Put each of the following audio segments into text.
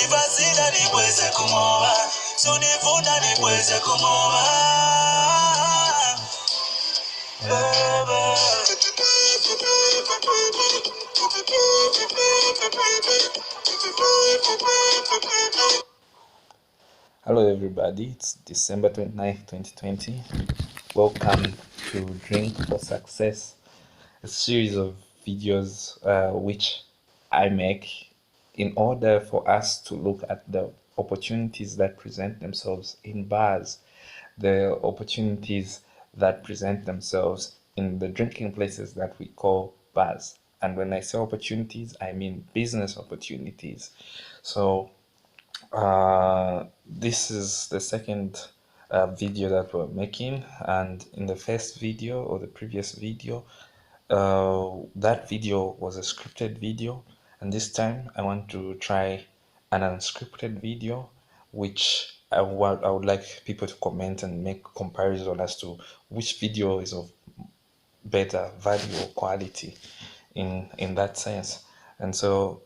Sunivasida niweze kumoa, sunivuna niweze kumoa. Hello everybody, it's December 29th, 2020. Welcome to Drink for Success, a series of videos which I make in order for us to look at the opportunities that present themselves in bars, the opportunities that present themselves in the drinking places that we call bars. And when I say opportunities, I mean business opportunities. So this is the second video that we're making, and in the first video or the previous video, that video was a scripted video, and this time I want to try an unscripted video, which I would like people to comment and make comparison as to which video is of better value or quality in that sense. And so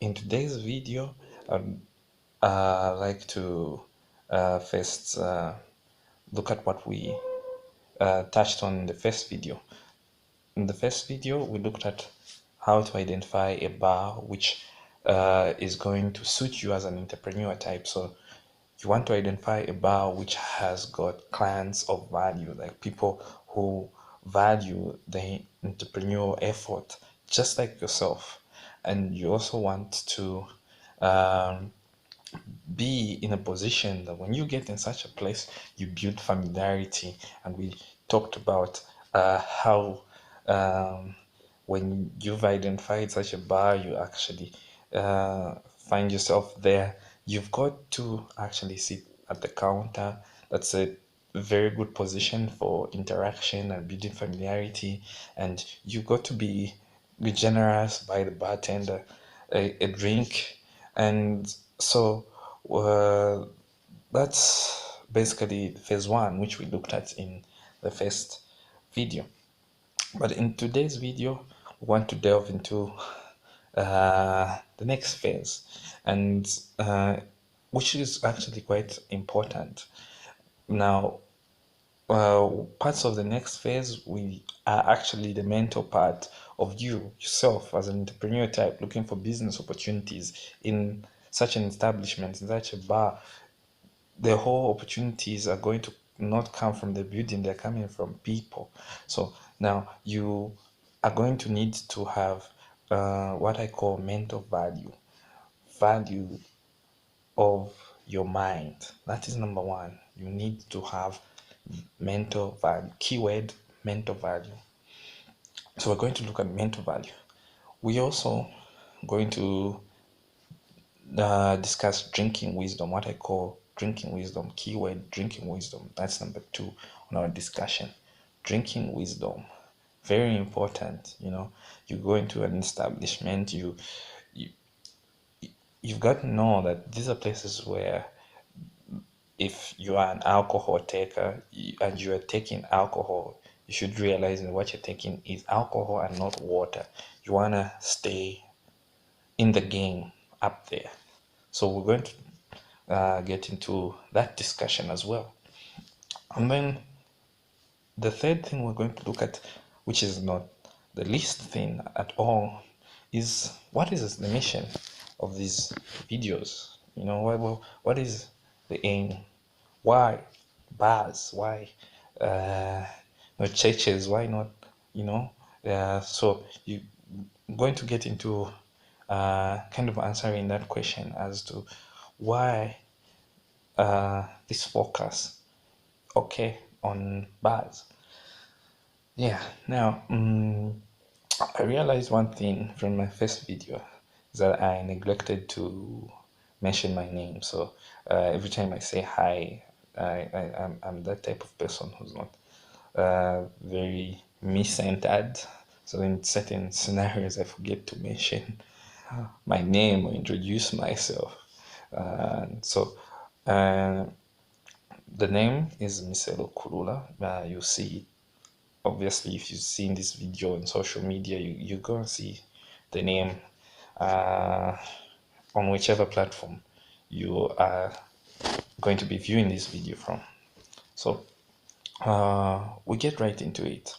in today's video, I'd like to first look at what we touched on in the first video. In the first video, we looked at how to identify a bar which is going to suit you as an entrepreneur type. So you want to identify a bar which has got clients of value, like people who value the entrepreneurial effort just like yourself. And you also want to be in a position that when you get in such a place, you build familiarity. And we talked about how when you've identified such a bar, you actually find yourself there. You've got to actually sit at the counter. That's a very good position for interaction and building familiarity. And you've got to be generous by the bartender a drink. And so that's basically phase one, which we looked at in the first video. But in today's video, we want to delve into the next phase, and which is actually quite important. Now, parts of the next phase we are actually the mental part of you yourself as an entrepreneur type looking for business opportunities in such an establishment, in such a bar. The whole opportunities are going to not come from the building, they're coming from people. So now you are going to need to have what I call mental value of your mind. That is number one. You need to have mental value. Keyword: mental value. So we're going to look at mental value. We also going to discuss drinking wisdom, what I call drinking wisdom. Keyword: drinking wisdom. That's number two on our discussion. Drinking wisdom, very important. You go into an establishment, you've got to know that these are places where if you are an alcohol taker and you are taking alcohol, you should realize that what you're taking is alcohol and not water. You want to stay in the game up there. So we're going to get into that discussion as well. And then the third thing we're going to look at, which is not the least thing at all, is what is the mission of these videos? What is the aim? Why bars? Why not churches? Why not? So you're going to get into kind of answering that question as to why this focus, okay, on bars. Yeah. Now, I realized one thing from my first video is that I neglected to mention my name. So every time I say hi, I'm that type of person who's not very me-centered. So in certain scenarios, I forget to mention my name or introduce myself. So the name is Miselo Kulula. You see, obviously, if you've seen this video on social media, you're going to see the name on whichever platform you are going to be viewing this video from. So we get right into it.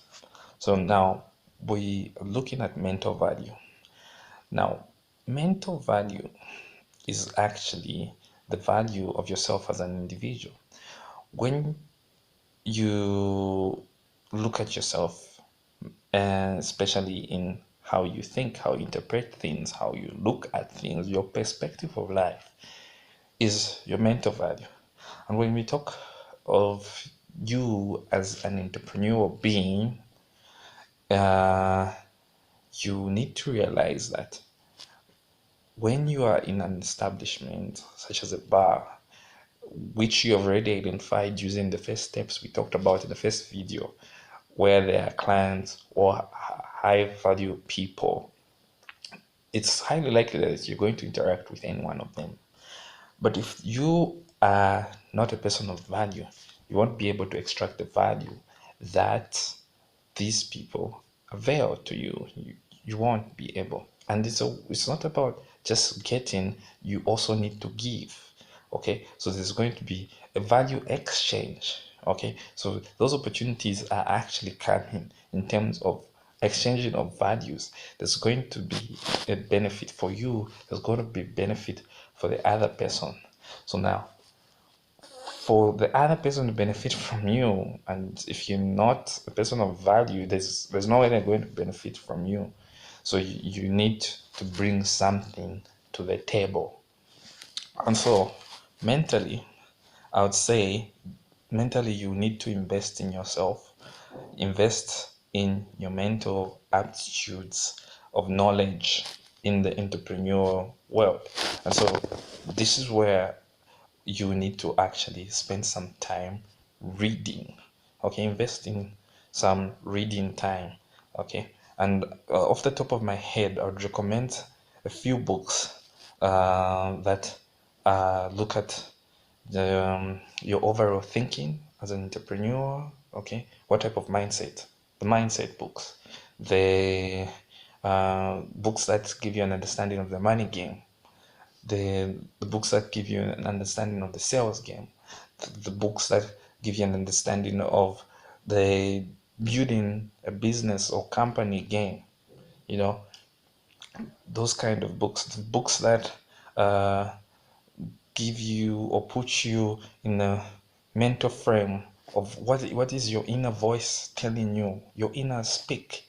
So now we are looking at mental value. Now, mental value is actually the value of yourself as an individual. When you look at yourself, and especially in how you think, how you interpret things, how you look at things, your perspective of life is your mental value. And when we talk of you as an entrepreneurial being, uh, you need to realize that when you are in an establishment such as a bar, which you have already identified using the first steps we talked about in the first video, where there are clients or high value people, it's highly likely that you're going to interact with any one of them. But if you are not a person of value, you won't be able to extract the value that these people avail to you. You won't be able. And it's not about just getting, you also need to give. Okay, so there's going to be a value exchange. Okay, so those opportunities are actually coming in terms of exchanging of values. There's going to be a benefit for you, there's going to be benefit for the other person. So now, for the other person to benefit from you, and if you're not a person of value, there's no way they're going to benefit from you. So you need to bring something to the table. And so mentally, I would say mentally you need to invest in yourself, invest in your mental aptitudes of knowledge in the entrepreneurial world. And so this is where you need to actually spend some time reading. Okay, invest in some reading time. Okay, and off the top of my head, I would recommend a few books that look at your overall thinking as an entrepreneur. Okay, what type of mindset? The mindset books, the books that give you an understanding of the money game, the books that give you an understanding of the sales game, the books that give you an understanding of the building a business or company game, you know, those kind of books, the books that give you or put you in a mental frame of what is your inner voice telling you, your inner speak.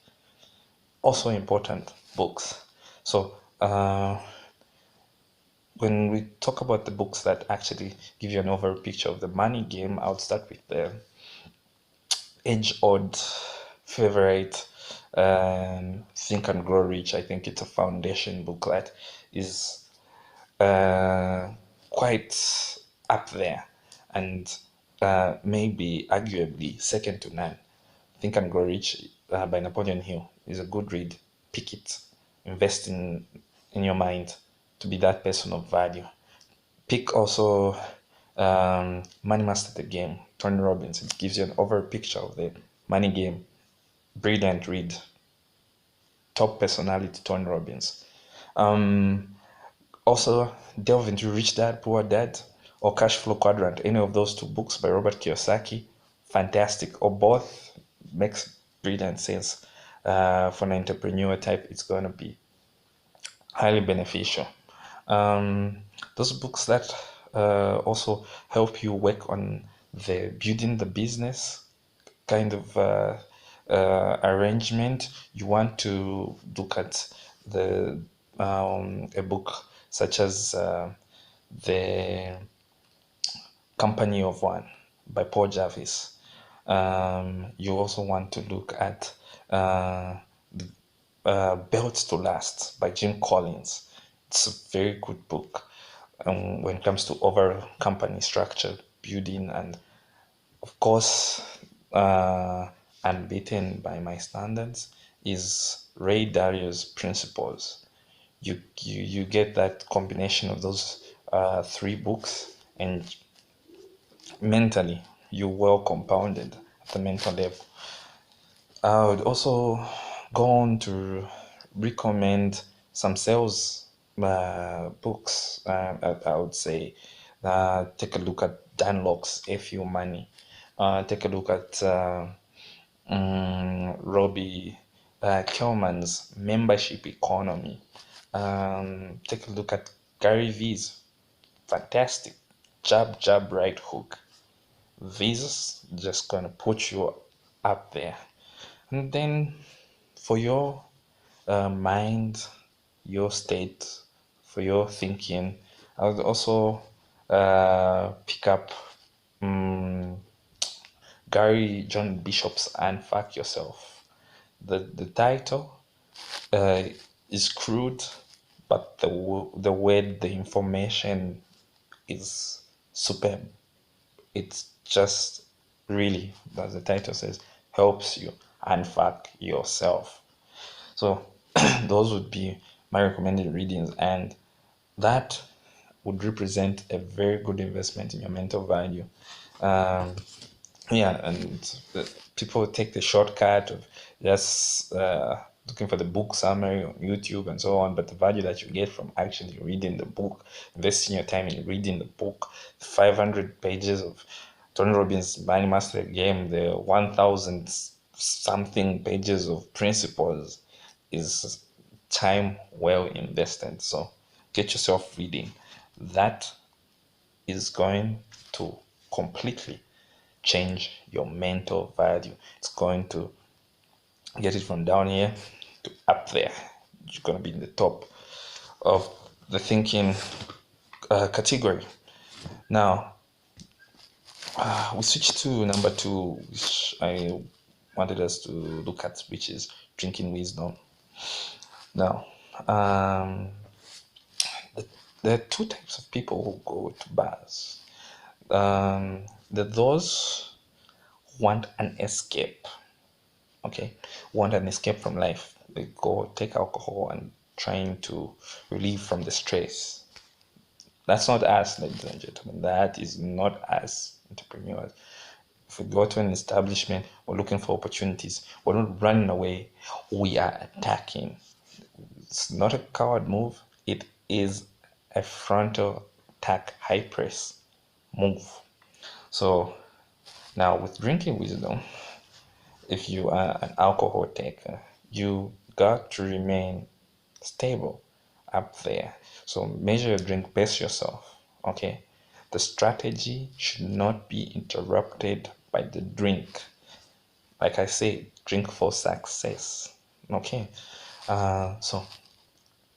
Also important books. So when we talk about the books that actually give you an overall picture of the money game, I would start with the age-old favorite, Think and Grow Rich. I think it's a foundation book that is quite up there and maybe arguably second to none. Think and Grow Rich by Napoleon Hill is a good read. Pick it, invest in your mind to be that person of value. Pick also Money Master the Game, Tony Robbins. It gives you an overall picture of the money game. Brilliant read. Top personality, Tony Robbins. Also, delve into Rich Dad, Poor Dad, or Cash Flow Quadrant. Any of those two books by Robert Kiyosaki, fantastic. Or both makes brilliant sense. For an entrepreneur type, it's going to be highly beneficial. Those books that also help you work on the building the business kind of arrangement. You want to look at the a book such as The Company of One by Paul Jarvis. You also want to look at Built to Last by Jim Collins. It's a very good book when it comes to overall company structure, building, and of course, unbeaten by my standards is Ray Dalio's Principles. You get that combination of those three books, and mentally you're well compounded at the mental level. I would also go on to recommend some sales books, I would say, take a look at Dan Locke's FU Money. Take a look at Robbie Kelman's Membership Economy. Take a look at Gary Vee's fantastic Jab Right Hook. This is just gonna put you up there. And then for your mind, your state, for your thinking, I would also pick up Gary John Bishop's Unfuck Yourself. The title uh, is crude, but the way the information is superb. It's just really, as the title says, helps you unfuck yourself. So those would be my recommended readings, and that would represent a very good investment in your mental value. Um, yeah, and people take the shortcut of just looking for the book summary on YouTube and so on, but the value that you get from actually reading the book, investing your time in reading the book, 500 pages of Tony Robbins' Money Master Game, the 1,000 something pages of principles is time well invested. So get yourself reading. That is going to completely change your mental value. It's going to get it from down here to up there. You're going to be in the top of the thinking category. Now, we switch to number two, which I wanted us to look at, which is drinking wisdom. Now, there are two types of people who go to bars. There are those who want an escape, okay, want an escape from life. They go take alcohol and trying to relieve from the stress. That's not us, ladies and gentlemen. That is not us entrepreneurs. If we go to an establishment, we're looking for opportunities. We're not running away. We are attacking. It's not a coward move. It is a frontal attack, high press move. So now with drinking wisdom, if you are an alcohol taker, you got to remain stable up there. So measure your drink, pace yourself. Okay. The strategy should not be interrupted by the drink. Like I say, drink for success. Okay. So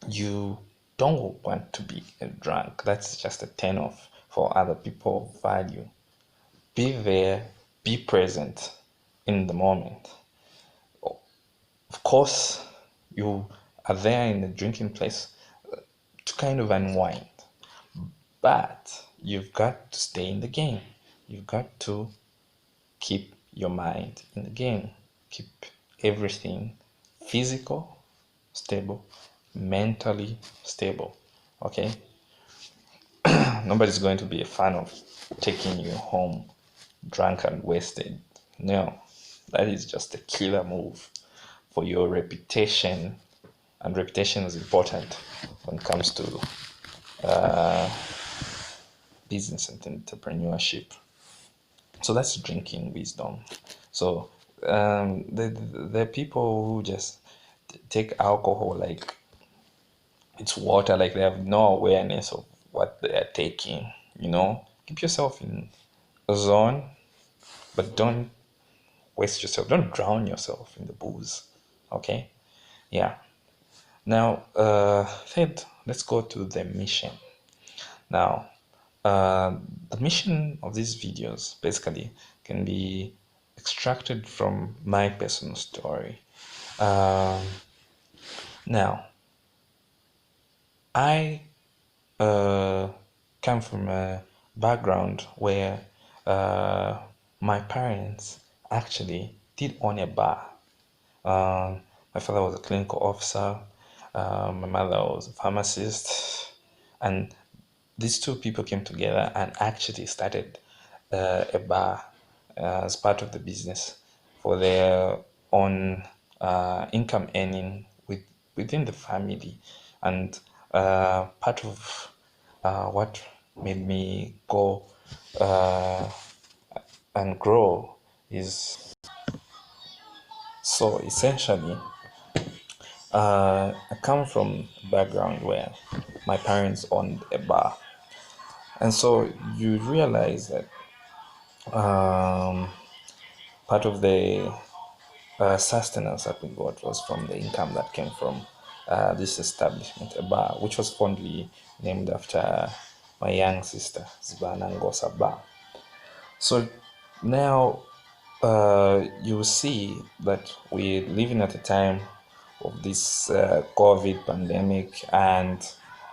you don't want to be a drunk. That's just a turn off for other people value. Be there, be present in the moment. Of course, you are there in the drinking place to kind of unwind, but you've got to stay in the game. You've got to keep your mind in the game, keep everything physical stable, mentally stable. Okay, nobody's going to be a fan of taking you home drunk and wasted. No, that is just a killer move for your reputation, and reputation is important when it comes to business and entrepreneurship. So that's drinking wisdom. So the people who just take alcohol like it's water, like they have no awareness of what they are taking. Keep yourself in a zone, but don't waste yourself. Don't drown yourself in the booze. Okay? Yeah. Now, third, let's go to the mission. Now, the mission of these videos basically can be extracted from my personal story. Now, I come from a background where my parents actually did own a bar. My father was a clinical officer. My mother was a pharmacist, and these two people came together and actually started a bar as part of the business for their own income earning within the family. And part of what made me go uh, and grow is, so essentially, I come from a background where my parents owned a bar, and so you realize that um, part of the sustenance that we got was from the income that came from this establishment, a bar, which was fondly named after my young sister, Zibana Ngosa Bar. So now you see that we're living at a time of this COVID pandemic and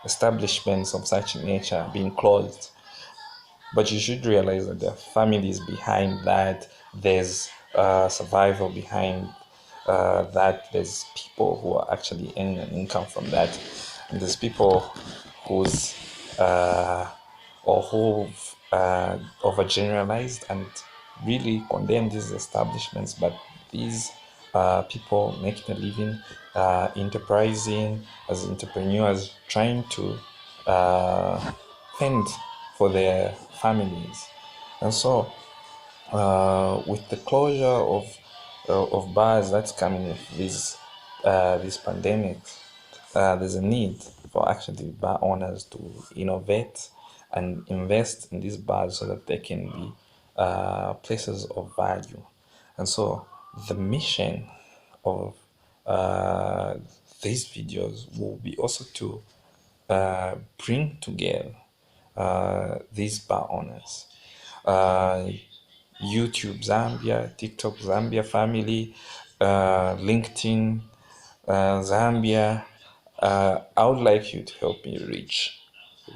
establishments of such nature being closed. But you should realize that there are families behind that. There's survival behind that. There's people who are actually earning an income from that. And there's people who's or who've overgeneralized and really condemn these establishments. But these people making a living, enterprising as entrepreneurs, trying to fend for their families. And so, with the closure of bars that's coming with this pandemic, there's a need for actually bar owners to innovate and invest in these bars so that they can be places of value. And so, the mission of uh, these videos will be also to bring together these bar owners. YouTube Zambia, TikTok Zambia family, LinkedIn Zambia. I would like you to help me reach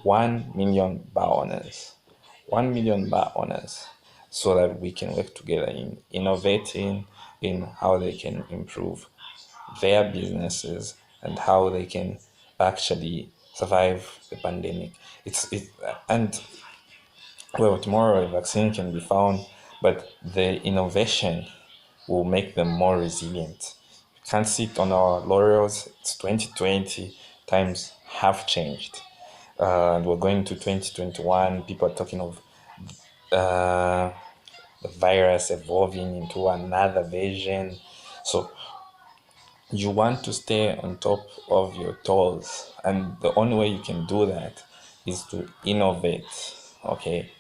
1 million bar owners. 1 million bar owners, so that we can work together in innovating in how they can improve their businesses and how they can actually survive the pandemic. And well, tomorrow a vaccine can be found, but the innovation will make them more resilient. We can't sit on our laurels. It's 2020, times have changed. And we're going to 2021. People are talking of uh, the virus evolving into another version. So you want to stay on top of your toes, and the only way you can do that is to innovate. Okay,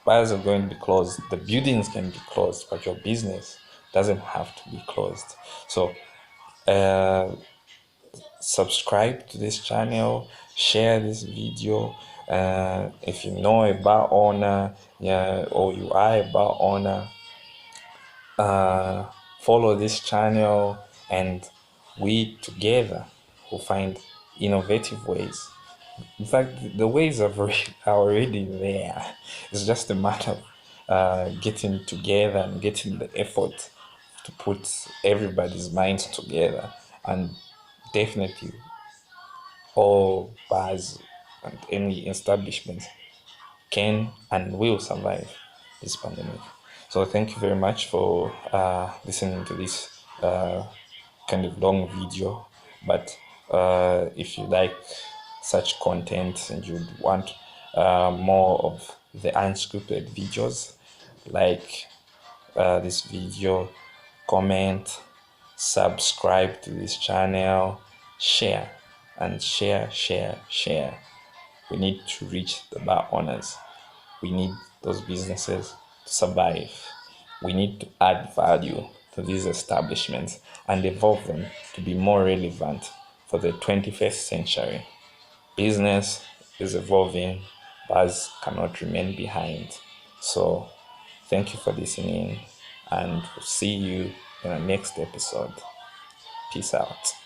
bars are going to be closed, the buildings can be closed, but your business doesn't have to be closed. So subscribe to this channel, share this video. If you know a bar owner, yeah, or you are a bar owner, follow this channel, and we together will find innovative ways. In fact, the ways are already there. It's just a matter of getting together and getting the effort to put everybody's minds together. And definitely, all bars and any establishment can and will survive this pandemic. So thank you very much for listening to this kind of long video. But if you like such content and you want more of the unscripted videos, like this video, comment, subscribe to this channel, share, and share. We need to reach the bar owners. We need those businesses to survive. We need to add value to these establishments and evolve them to be more relevant for the 21st century. Business is evolving, bars cannot remain behind. So, thank you for listening, and we'll see you in the next episode. Peace out.